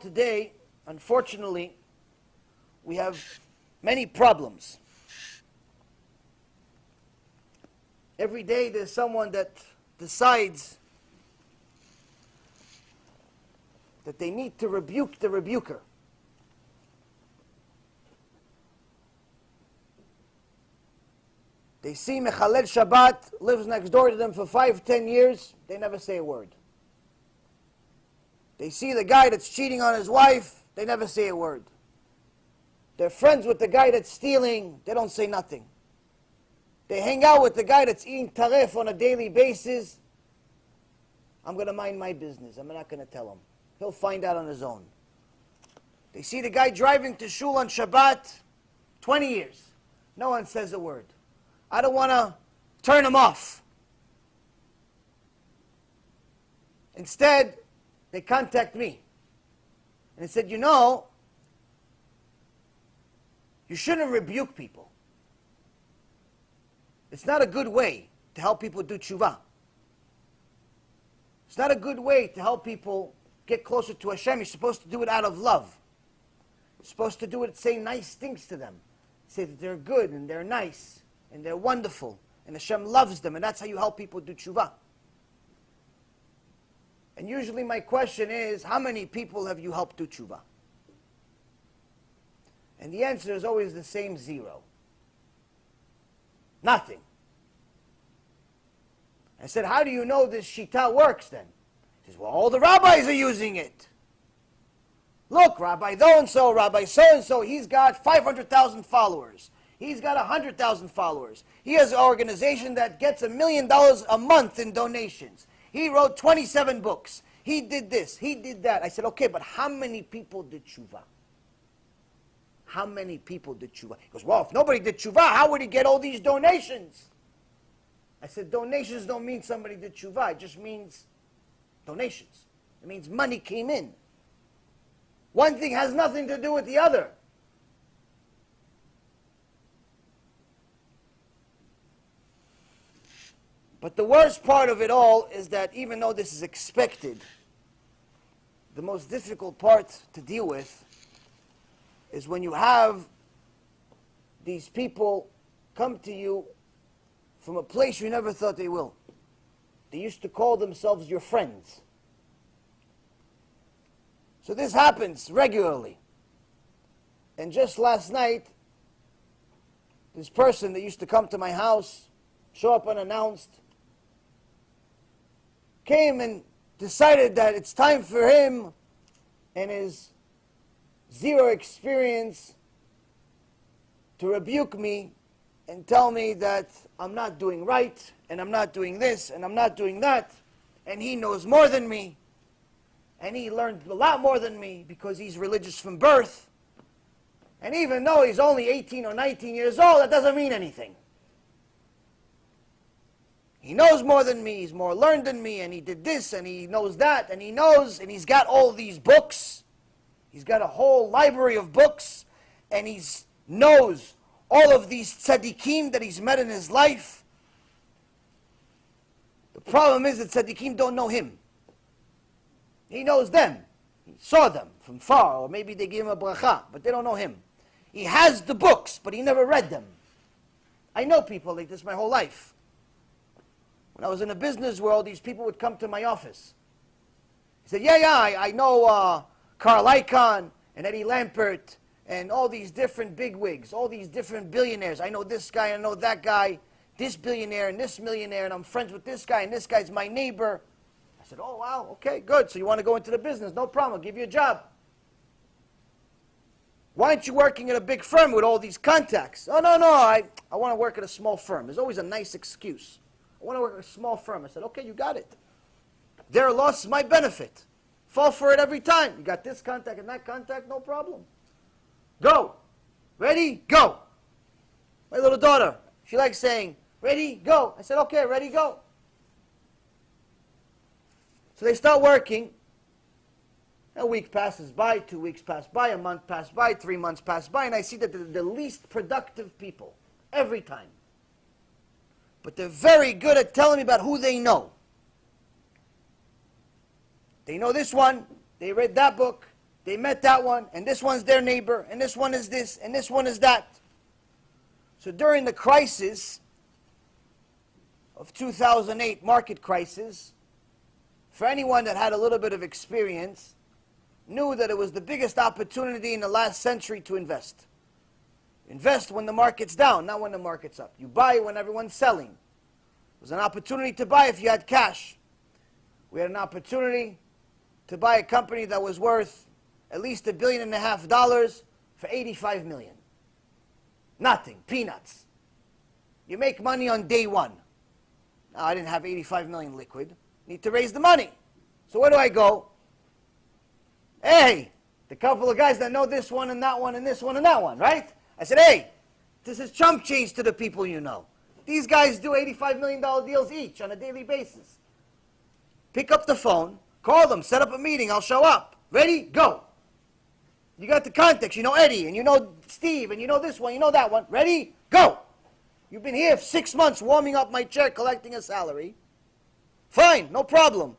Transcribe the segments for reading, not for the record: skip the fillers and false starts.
world today, unfortunately, we have many problems. Every day there's someone that decides that they need to rebuke the rebuker. They see Mechalel Shabbat, lives next door to them for 5-10 years, they never say a word. They see the guy that's cheating on his wife, they never say a word. They're friends with the guy that's stealing, they don't say nothing. They hang out with the guy that's eating taref on a daily basis. I'm going to mind my business, I'm not going to tell him. He'll find out on his own. They see the guy driving to shul on Shabbat, 20 years. No one says a word. I don't want to turn him off. Instead, they contact me. And they said, you know, you shouldn't rebuke people. It's not a good way to help people do tshuva. It's not a good way to help people get closer to HaShem. You're supposed to do it out of love. You're supposed to do it, say nice things to them. Say that they're good and they're nice and they're wonderful and HaShem loves them, and that's how you help people do tshuva. And usually my question is, how many people have you helped do tshuva? And the answer is always the same: 0. Nothing. I said, how do you know this shita works then? He says, well, all the rabbis are using it. Look, Rabbi so-and-so, Rabbi so-and-so, he's got 500,000 followers. He's got 100,000 followers. He has an organization that gets $1 million a month in donations. He wrote 27 books. He did this, he did that. I said, okay, but how many people did tshuva? How many people did tshuva? He goes, well, if nobody did tshuva, how would he get all these donations? I said, donations don't mean somebody did tshuva. It just means donations. It means money came in. One thing has nothing to do with the other. But the worst part of it all is that even though this is expected, the most difficult part to deal with is when you have these people come to you from a place you never thought they will. They used to call themselves your friends. So this happens regularly. And just last night, this person that used to come to my house, show up unannounced, came and decided that it's time for him and his 0 experience to rebuke me and tell me that I'm not doing right, and I'm not doing this, and I'm not doing that, and he knows more than me, and he learned a lot more than me because he's religious from birth, and even though he's only 18 or 19 years old, that doesn't mean anything. He knows more than me, he's more learned than me, and he did this, and he knows that, and he knows, and he's got all these books. He's got a whole library of books, and he knows all of these tzaddikim that he's met in his life. The problem is that tzaddikim don't know him. He knows them. He saw them from far, or maybe they gave him a bracha, but they don't know him. He has the books, but he never read them. I know people like this my whole life. When I was in the business world, these people would come to my office. He said, I know Carl Icahn and Eddie Lampert and all these different bigwigs, all these different billionaires. I know this guy, I know that guy, this billionaire and this millionaire, and I'm friends with this guy, and this guy's my neighbor. I said, oh, wow, okay, good. So you want to go into the business? No problem, I'll give you a job. Why aren't you working at a big firm with all these contacts? Oh, no, I want to work at a small firm. There's always a nice excuse. I want to work at a small firm. I said, okay, you got it. Their loss is my benefit. Fall for it every time. You got this contact and that contact, no problem. Go. Ready? Go. My little daughter, she likes saying, ready? Go. I said, okay, ready? Go. So they start working. A week passes by, 2 weeks pass by, a month pass by, 3 months pass by, and I see that they're the least productive people every time. But they're very good at telling me about who they know. They know this one, they read that book, They met that one, and this one's their neighbor, and this one is this, and this one is that. So during the crisis of 2008, market crisis, for anyone that had a little bit of experience, knew that it was the biggest opportunity in the last century to invest. Invest when the market's down, not when the market's up. You buy when everyone's selling. It was an opportunity to buy if you had cash. We had an opportunity to buy a company that was worth at least $1.5 billion for 85 million. Nothing, peanuts. You make money on day one. Now, I didn't have 85 million liquid. Need to raise the money. So where do I go? Hey, the couple of guys that know this one and that one and this one and that one, right? I said, hey, this is chump change to the people you know. These guys do $85 million deals each on a daily basis. Pick up the phone, call them, set up a meeting, I'll show up. Ready? Go. You got the context, you know Eddie, and you know Steve, and you know this one, you know that one. Ready? Go. You've been here for 6 months warming up my chair, collecting a salary. Fine, no problem.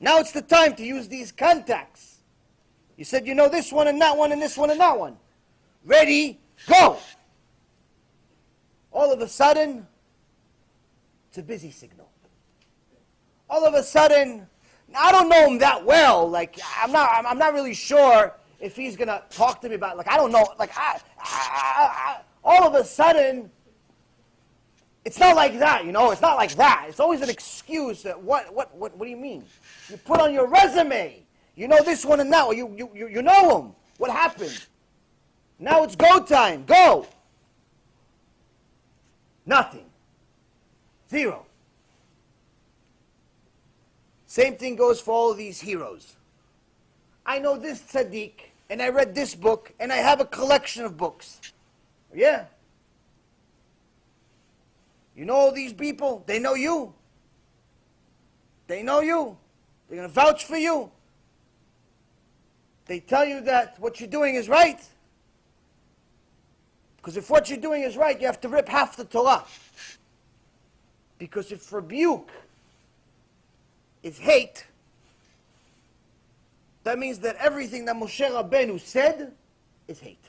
Now it's the time to use these contacts. You said you know this one and that one and this one and that one. Ready? Go. All of a sudden, it's a busy signal. All of a sudden, I don't know him that well. Like, I'm not really sure if he's going to talk to me about, like, I don't know. Like, all of a sudden, it's not like that, you know. It's not like that. It's always an excuse. That what do you mean? You put on your resume. You know this one and that one. You know him. What happened? Now it's go time. Go. Nothing. Zero. Same thing goes for all of these heroes. I know this tzaddik, and I read this book, and I have a collection of books. Yeah. You know all these people? They know you. They know you. They're going to vouch for you. They tell you that what you're doing is right. Because if what you're doing is right, you have to rip half the Torah. Because if rebuke is hate, that means that everything that Moshe Rabbeinu said is hate.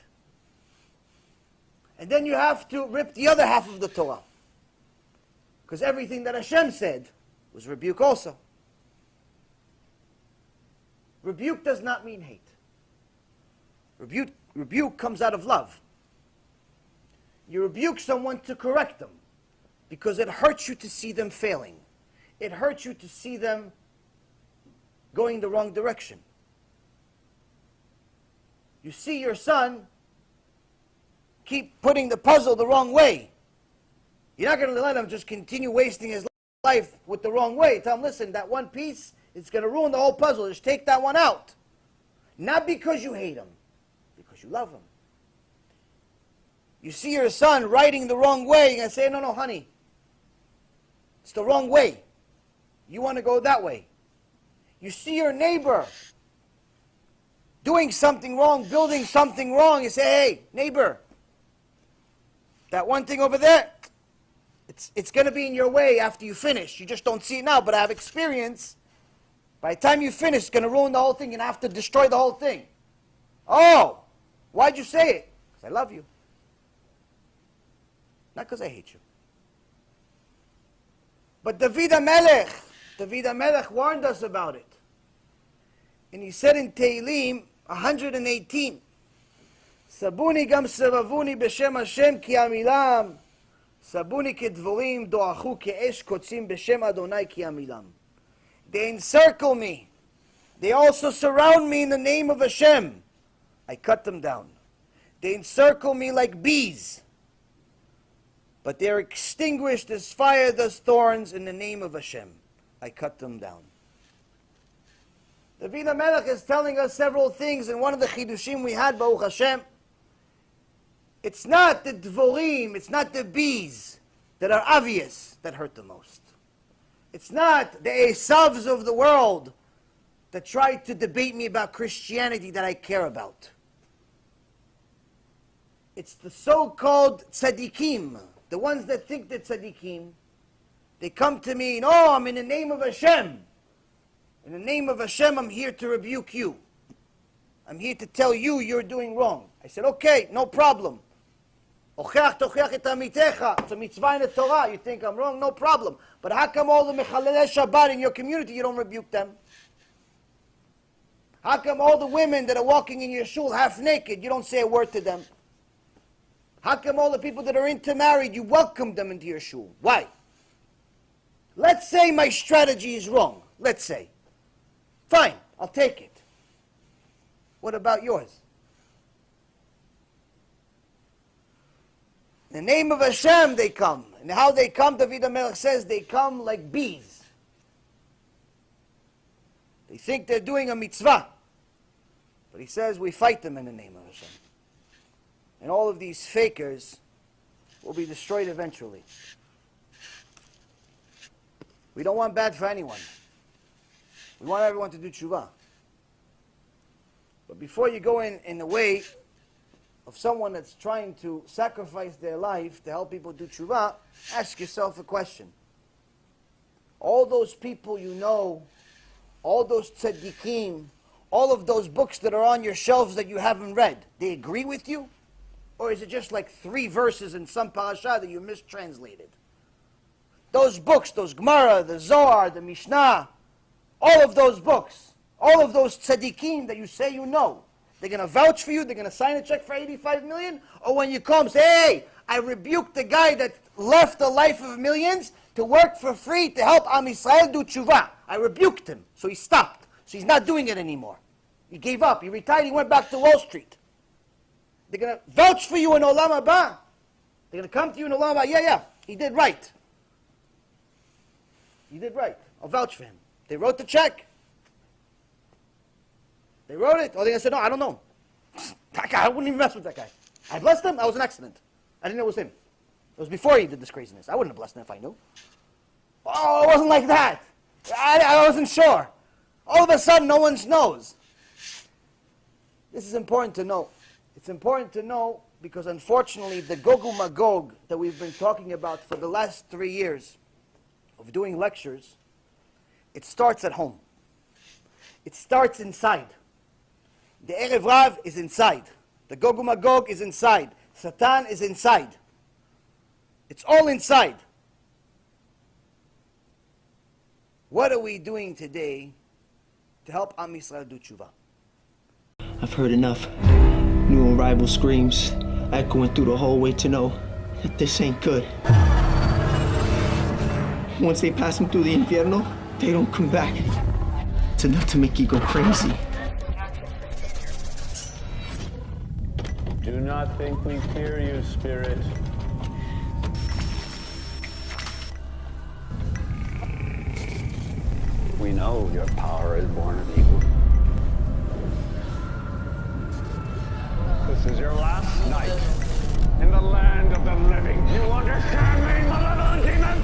And then you have to rip the other half of the Torah. Because everything that HaShem said was rebuke also. Rebuke does not mean hate. Rebuke comes out of love. You rebuke someone to correct them because it hurts you to see them failing. It hurts you to see them going the wrong direction. You see your son keep putting the puzzle the wrong way. You're not going to let him just continue wasting his life with the wrong way. Tell him, listen, that one piece, it's going to ruin the whole puzzle. Just take that one out. Not because you hate him, because you love him. You see your son riding the wrong way, you're going to say, no, honey, it's the wrong way. You want to go that way. You see your neighbor doing something wrong, building something wrong, you say, hey, neighbor, that one thing over there, it's going to be in your way after you finish. You just don't see it now, but I have experience. By the time you finish, it's going to ruin the whole thing. You're going to have to destroy the whole thing. Oh, why'd you say it? Because I love you. Not because I hate you. But David HaMelech warned us about it. And he said in Tehillim 118, Sabuni gam sevavuni b'shem Hashem ki amilam, Sabuni kedvorim doachu ke'esh kotzim b'shem Adonai ki amilam. They encircle me. They also surround me in the name of Hashem. I cut them down. They encircle me like bees. But they are extinguished as fire does thorns in the name of Hashem. I cut them down. David HaMelech is telling us several things, and one of the chidushim we had, Baruch Hashem, it's not the dvorim, it's not the bees that are obvious that hurt the most. It's not the Esavs of the world that try to debate me about Christianity that I care about. It's the so-called tzaddikim, the ones that think that tzaddikim, they come to me and, oh, I'm in the name of Hashem. In the name of Hashem, I'm here to rebuke you. I'm here to tell you you're doing wrong. I said, okay, no problem. Ocheach tocheach et amitecha. It's a mitzvah in the Torah. You think I'm wrong? No problem. But how come all the mechalelei Shabbat in your community, you don't rebuke them? How come all the women that are walking in your shul half naked, you don't say a word to them? How come all the people that are intermarried, you welcome them into your shul? Why? Let's say my strategy is wrong. Let's say. Fine, I'll take it. What about yours? In the name of HaShem they come. And how they come, David HaMelech says, they come like bees. They think they're doing a mitzvah. But he says, we fight them in the name of HaShem. And all of these fakers will be destroyed eventually. We don't want bad for anyone. We want everyone to do Teshuva. But before you go in the way of someone that's trying to sacrifice their life to help people do Teshuva, ask yourself a question. All those people you know, all those tzaddikim, all of those books that are on your shelves that you haven't read, they agree with you? Or is it just like 3 verses in some parasha that you mistranslated? Those books, those Gemara, the Zohar, the Mishnah, all of those books, all of those tzaddikim that you say you know, they're going to vouch for you, they're going to sign a check for 85 million? Or when you come, say, hey, I rebuked the guy that left a life of millions to work for free to help Am Yisrael do Teshuva. I rebuked him, so he stopped. So he's not doing it anymore. He gave up, he retired, he went back to Wall Street. They're going to vouch for you in Olam Haba. They're going to come to you in Olam Haba, yeah, he did right. He did right. I'll vouch for him. They wrote the check. They wrote it. Or they're going to say, no, I don't know. That guy, I wouldn't even mess with that guy. I blessed him, I was an accident. I didn't know it was him. It was before he did this craziness. I wouldn't have blessed him if I knew. Oh, it wasn't like that. I wasn't sure. All of a sudden, no one knows. This is important to know. It's important to know because unfortunately, the Gog Magog that we've been talking about for the last 3 years of doing lectures, it starts at home. It starts inside. The Erev Rav is inside. The Gog Magog is inside. Satan is inside. It's all inside. What are we doing today to help Am Yisrael do Teshuva? I've heard enough. New arrival screams echoing through the hallway to know that this ain't good. Once they pass them through the infierno, they don't come back. It's enough to make you go crazy. Do not think we fear you, Spirit. We know your power is born of evil. This is your last night in the land of the living. You understand me, malevolent demon?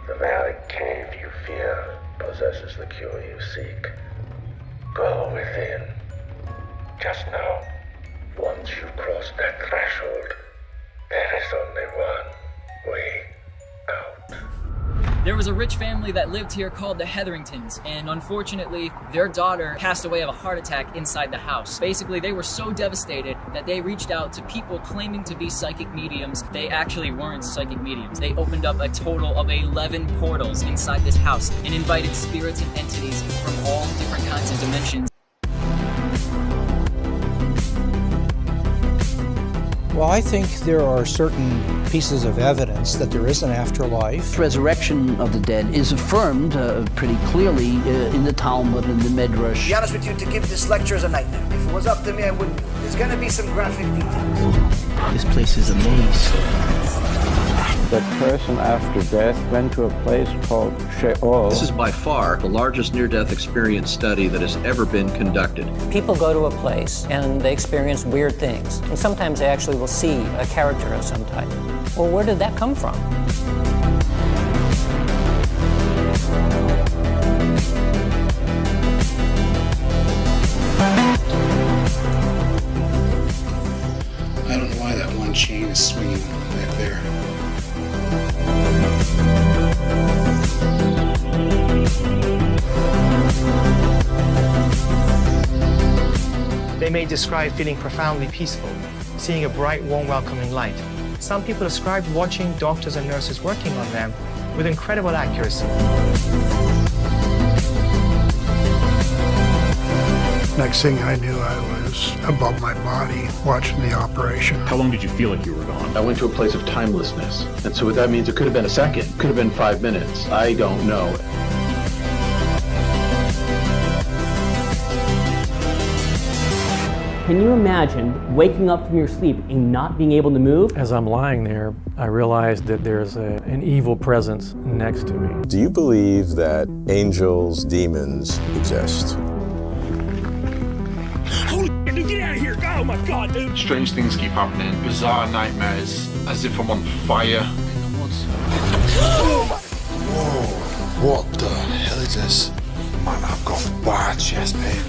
The very cave you fear possesses the cure you seek. Go within. Just know, once you've crossed that threshold, there is only one way out. There was a rich family that lived here called the Hetheringtons, and unfortunately, their daughter passed away of a heart attack inside the house. Basically, they were so devastated that they reached out to people claiming to be psychic mediums. They actually weren't psychic mediums. They opened up a total of 11 portals inside this house and invited spirits and entities from all different kinds of dimensions. Well, I think there are certain pieces of evidence that there is an afterlife. Resurrection of the dead is affirmed pretty clearly in the Talmud and the Midrash. To be honest with you, to give this lecture is a nightmare. If it was up to me, I wouldn't do it. There's going to be some graphic details. This place is a maze. The person after death went to a place called Sheol. This is by far the largest near-death experience study that has ever been conducted. People go to a place and they experience weird things. And sometimes they actually will see a character of some type. Well, where did that come from? I don't know why that one chain is swinging back there. They may describe feeling profoundly peaceful, seeing a bright, warm, welcoming light. Some people describe watching doctors and nurses working on them with incredible accuracy. Next thing I knew, I was above my body watching the operation. How long did you feel like you were gone? I went to a place of timelessness. And so what that means, it could have been a second, could have been 5 minutes. I don't know. Can you imagine waking up from your sleep and not being able to move? As I'm lying there, I realized that there's an evil presence next to me. Do you believe that angels, demons exist? Holy shit, dude, get out of here! Oh my god, dude! Strange things keep happening. Bizarre nightmares, as if I'm on fire. Whoa, what the hell is this? Man, I've got bad chest pain.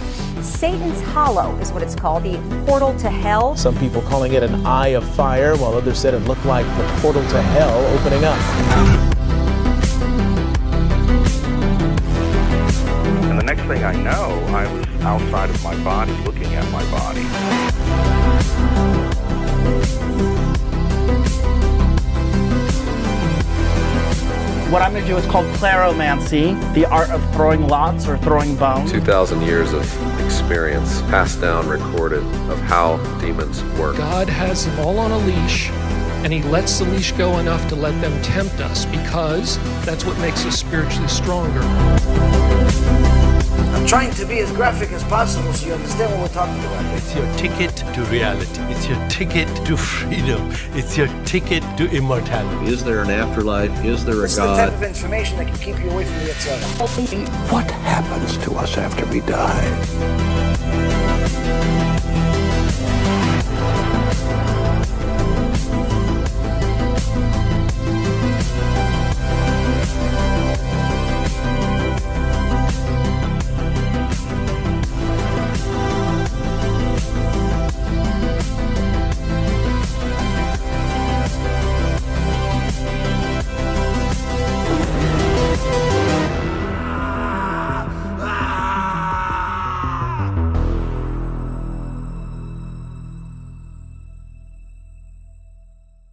Satan's Hollow is what it's called, the portal to hell. Some people calling it an eye of fire, while others said it looked like the portal to hell opening up. And the next thing I know, I was outside of my body, looking at my body. What I'm going to do is called claromancy, the art of throwing lots or throwing bones. 2,000 years of experience, passed down, recorded, of how demons work. God has them all on a leash, and he lets the leash go enough to let them tempt us, because that's what makes us spiritually stronger. I'm trying to be as graphic as possible so you understand what we're talking about. It's your ticket to reality. It's your ticket to freedom. It's your ticket to immortality. Is there an afterlife? Is there a God? It's the type of information that can keep you away from the Yetzirah. What happens to us after we die?